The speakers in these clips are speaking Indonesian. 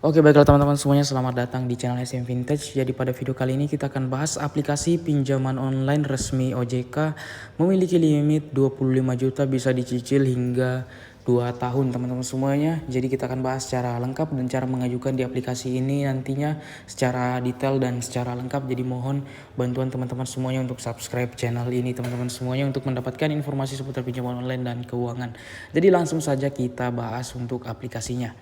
Oke, baiklah teman-teman semuanya, selamat datang di channel SM Vintage. Jadi pada video kali ini kita akan bahas aplikasi pinjaman online resmi OJK memiliki limit 25 juta, bisa dicicil hingga 2 tahun teman-teman semuanya. Jadi kita akan bahas secara lengkap dan cara mengajukan di aplikasi ini nantinya secara detail dan secara lengkap. Jadi mohon bantuan teman-teman semuanya untuk subscribe channel ini teman-teman semuanya untuk mendapatkan informasi seputar pinjaman online dan keuangan. Jadi langsung saja kita bahas untuk aplikasinya.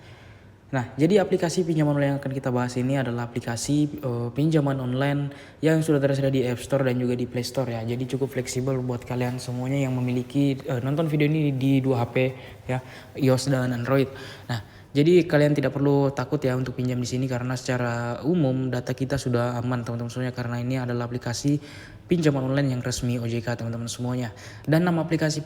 Nah, jadi aplikasi pinjaman online yang akan kita bahas ini adalah aplikasi pinjaman online yang sudah tersedia di App Store dan juga di Play Store ya. Jadi cukup fleksibel buat kalian semuanya yang memiliki nonton video ini di 2 HP ya, iOS dan Android. Nah, jadi kalian tidak perlu takut ya untuk pinjam di sini karena secara umum data kita sudah aman teman-teman semuanya, karena ini adalah aplikasi pinjaman online yang resmi OJK teman-teman semuanya. Dan nama aplikasi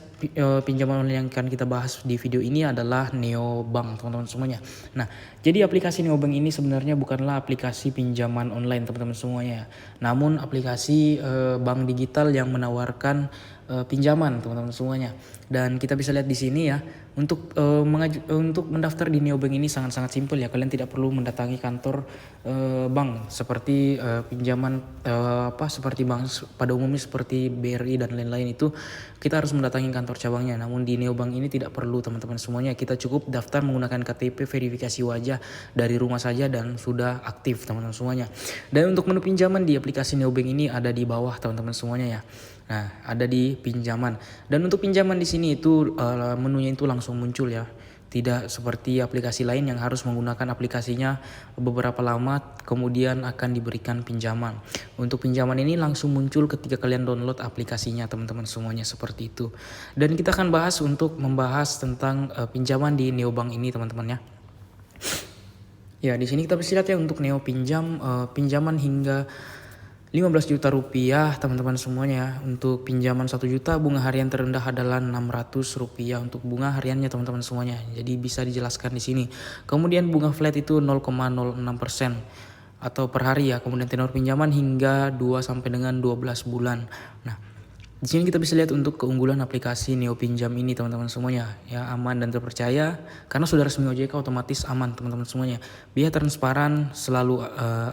pinjaman online yang akan kita bahas di video ini adalah Neobank teman-teman semuanya. Nah, jadi aplikasi Neobank ini sebenarnya bukanlah aplikasi pinjaman online teman-teman semuanya, namun aplikasi bank digital yang menawarkan pinjaman teman-teman semuanya. Dan kita bisa lihat di sini ya, untuk mendaftar di Neobank ini sangat-sangat simpel ya. Kalian tidak perlu mendatangi kantor bank seperti pinjaman seperti bank pada umumnya seperti BRI dan lain-lain, itu kita harus mendatangi kantor cabangnya. Namun di Neobank ini tidak perlu teman-teman semuanya. Kita cukup daftar menggunakan KTP, verifikasi wajah dari rumah saja dan sudah aktif teman-teman semuanya. Dan untuk menu pinjaman di aplikasi Neobank ini ada di bawah teman-teman semuanya ya. Nah, ada di pinjaman. Dan untuk pinjaman di sini itu menunya itu langsung muncul ya. Tidak seperti aplikasi lain yang harus menggunakan aplikasinya beberapa lama kemudian akan diberikan pinjaman. Untuk pinjaman ini langsung muncul ketika kalian download aplikasinya teman-teman semuanya, seperti itu. Dan kita akan bahas untuk membahas tentang pinjaman di Neobank ini teman-teman ya. Ya, di sini kita bisa lihat ya, untuk Neo pinjaman hingga 15 juta rupiah teman-teman semuanya. Untuk pinjaman 1 juta bunga harian terendah adalah 600 rupiah untuk bunga hariannya teman-teman semuanya. Jadi bisa dijelaskan di sini. Kemudian bunga flat itu 0,06% atau per hari ya. Kemudian tenor pinjaman hingga 2 sampai dengan 12 bulan. Nah, di sini kita bisa lihat untuk keunggulan aplikasi Neo Pinjam ini teman-teman semuanya ya, aman dan terpercaya karena sudah resmi OJK, otomatis aman teman-teman semuanya. Biaya transparan, selalu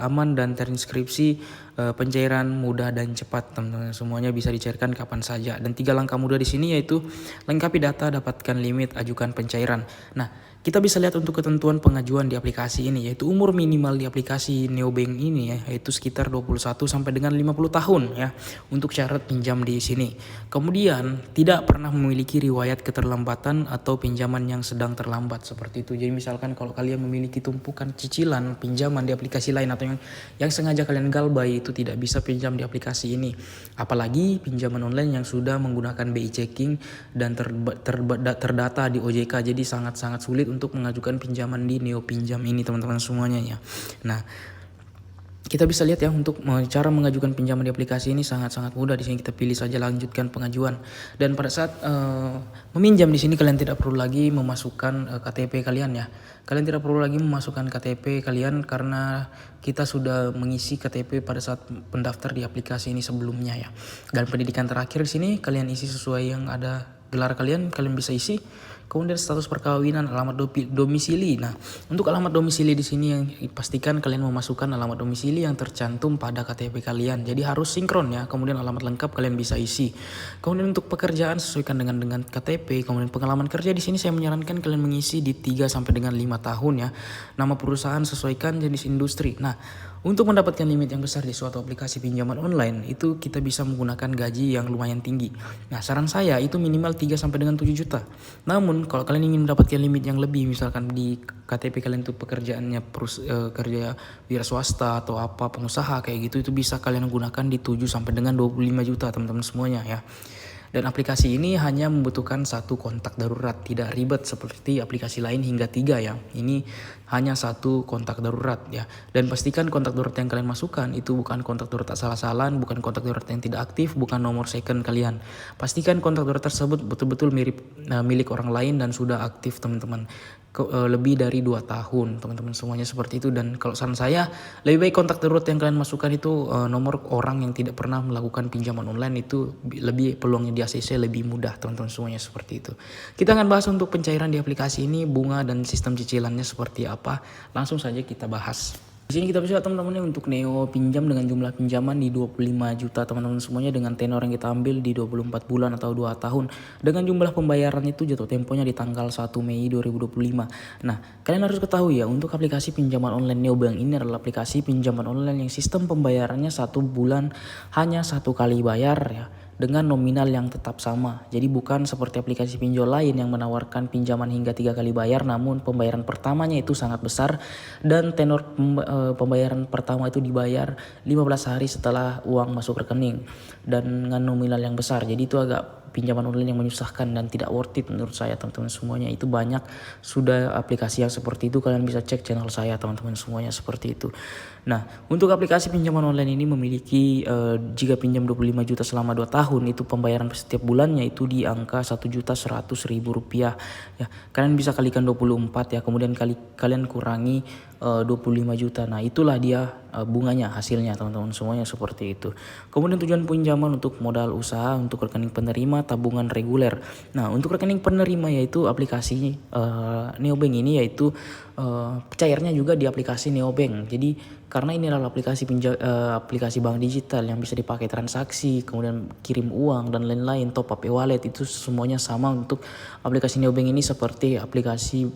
aman dan terinskripsi, pencairan mudah dan cepat teman-teman semuanya, bisa dicairkan kapan saja. Dan 3 langkah mudah di sini yaitu lengkapi data, dapatkan limit, ajukan pencairan. Nah, kita bisa lihat untuk ketentuan pengajuan di aplikasi ini, yaitu umur minimal di aplikasi Neobank ini ya, yaitu sekitar 21 sampai dengan 50 tahun ya untuk syarat pinjam di sini. Kemudian tidak pernah memiliki riwayat keterlambatan atau pinjaman yang sedang terlambat, seperti itu. Jadi misalkan kalau kalian memiliki tumpukan cicilan pinjaman di aplikasi lain atau yang sengaja kalian galbay, itu tidak bisa pinjam di aplikasi ini. Apalagi pinjaman online yang sudah menggunakan BI checking dan terdata di OJK, jadi sangat-sangat sulit untuk mengajukan pinjaman di Neo Pinjam ini teman-teman semuanya ya. Nah, kita bisa lihat ya, untuk cara mengajukan pinjaman di aplikasi ini sangat-sangat mudah. Di sini kita pilih saja lanjutkan pengajuan. Dan pada saat meminjam di sini kalian tidak perlu lagi memasukkan KTP kalian ya. Kalian tidak perlu lagi memasukkan KTP kalian karena kita sudah mengisi KTP pada saat pendaftar di aplikasi ini sebelumnya ya. Dan pendidikan terakhir di sini kalian isi sesuai yang ada gelar kalian bisa isi. Kemudian status perkawinan, alamat domisili. Nah, untuk alamat domisili di sini yang pastikan kalian memasukkan alamat domisili yang tercantum pada KTP kalian. Jadi harus sinkron ya. Kemudian alamat lengkap kalian bisa isi. Kemudian untuk pekerjaan sesuaikan dengan KTP. Kemudian pengalaman kerja di sini saya menyarankan kalian mengisi di 3 sampai dengan 5 tahun ya. Nama perusahaan sesuaikan jenis industri. Nah, untuk mendapatkan limit yang besar di suatu aplikasi pinjaman online itu kita bisa menggunakan gaji yang lumayan tinggi. Nah, saran saya itu minimal 3 sampai dengan 7 juta. Namun kalau kalian ingin mendapatkan limit yang lebih, misalkan di KTP kalian itu pekerjaannya kerja wira swasta atau apa pengusaha kayak gitu, itu bisa kalian gunakan di 7 sampai dengan 25 juta teman-teman semuanya ya. Dan aplikasi ini hanya membutuhkan 1 kontak darurat, tidak ribet seperti aplikasi lain hingga 3 ya. Ini hanya 1 kontak darurat ya. Dan pastikan kontak darurat yang kalian masukkan itu bukan kontak darurat asal-asalan, bukan kontak darurat yang tidak aktif, bukan nomor second kalian. Pastikan kontak darurat tersebut betul-betul milik orang lain dan sudah aktif teman-teman. lebih dari 2 tahun teman-teman semuanya seperti itu. Dan kalau saran saya lebih baik kontak terus yang kalian masukkan itu nomor orang yang tidak pernah melakukan pinjaman online, itu lebih peluangnya di ACC lebih mudah teman-teman semuanya seperti itu. Kita akan bahas untuk pencairan di aplikasi ini, bunga dan sistem cicilannya seperti apa. Langsung saja kita bahas. Di sini kita bisa teman-teman untuk Neo pinjam dengan jumlah pinjaman di 25 juta teman-teman semuanya, dengan tenor yang kita ambil di 24 bulan atau 2 tahun. Dengan jumlah pembayaran itu jatuh temponya di tanggal 1 Mei 2025. Nah, kalian harus ketahui ya, untuk aplikasi pinjaman online Neobank ini adalah aplikasi pinjaman online yang sistem pembayarannya 1 bulan hanya 1 kali bayar ya, dengan nominal yang tetap sama. Jadi bukan seperti aplikasi pinjol lain yang menawarkan pinjaman hingga 3 kali bayar, namun pembayaran pertamanya itu sangat besar dan tenor pembayaran pertama itu dibayar 15 hari setelah uang masuk rekening dan dengan nominal yang besar. Jadi itu agak pinjaman online yang menyusahkan dan tidak worth it menurut saya teman-teman semuanya. Itu banyak sudah aplikasi yang seperti itu, kalian bisa cek channel saya teman-teman semuanya seperti itu. Nah, untuk aplikasi pinjaman online ini memiliki jika pinjam 25 juta selama 2 tahun itu pembayaran setiap bulannya itu di angka 1.100.000 rupiah ya. Kalian bisa kalikan 24 ya, kemudian kalian kurangi 25 juta. Nah, itulah dia bunganya, hasilnya teman-teman semuanya seperti itu. Kemudian tujuan pinjaman untuk modal usaha, untuk rekening penerima, tabungan reguler. Nah, untuk rekening penerima yaitu aplikasi Neobank ini, yaitu cairnya juga di aplikasi Neobank. Jadi karena ini adalah aplikasi bank digital yang bisa dipakai transaksi, kemudian kirim uang dan lain-lain, top up e-wallet, itu semuanya sama untuk aplikasi Neobank ini seperti aplikasi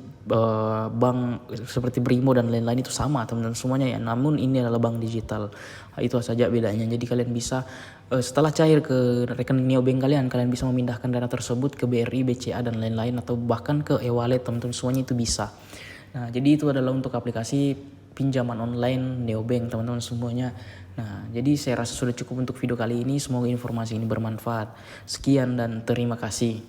bank seperti Brimo dan lain-lain, itu sama teman-teman semuanya ya. Namun ini adalah bank digital. Itu saja bedanya. Jadi kalian bisa setelah cair ke rekening Neobank kalian bisa memindahkan dana tersebut ke BRI, BCA dan lain-lain, atau bahkan ke e-wallet teman-teman semuanya itu bisa. Nah, jadi itu adalah untuk aplikasi pinjaman online Neobank teman-teman semuanya. Nah, jadi saya rasa sudah cukup untuk video kali ini. Semoga informasi ini bermanfaat. Sekian dan terima kasih.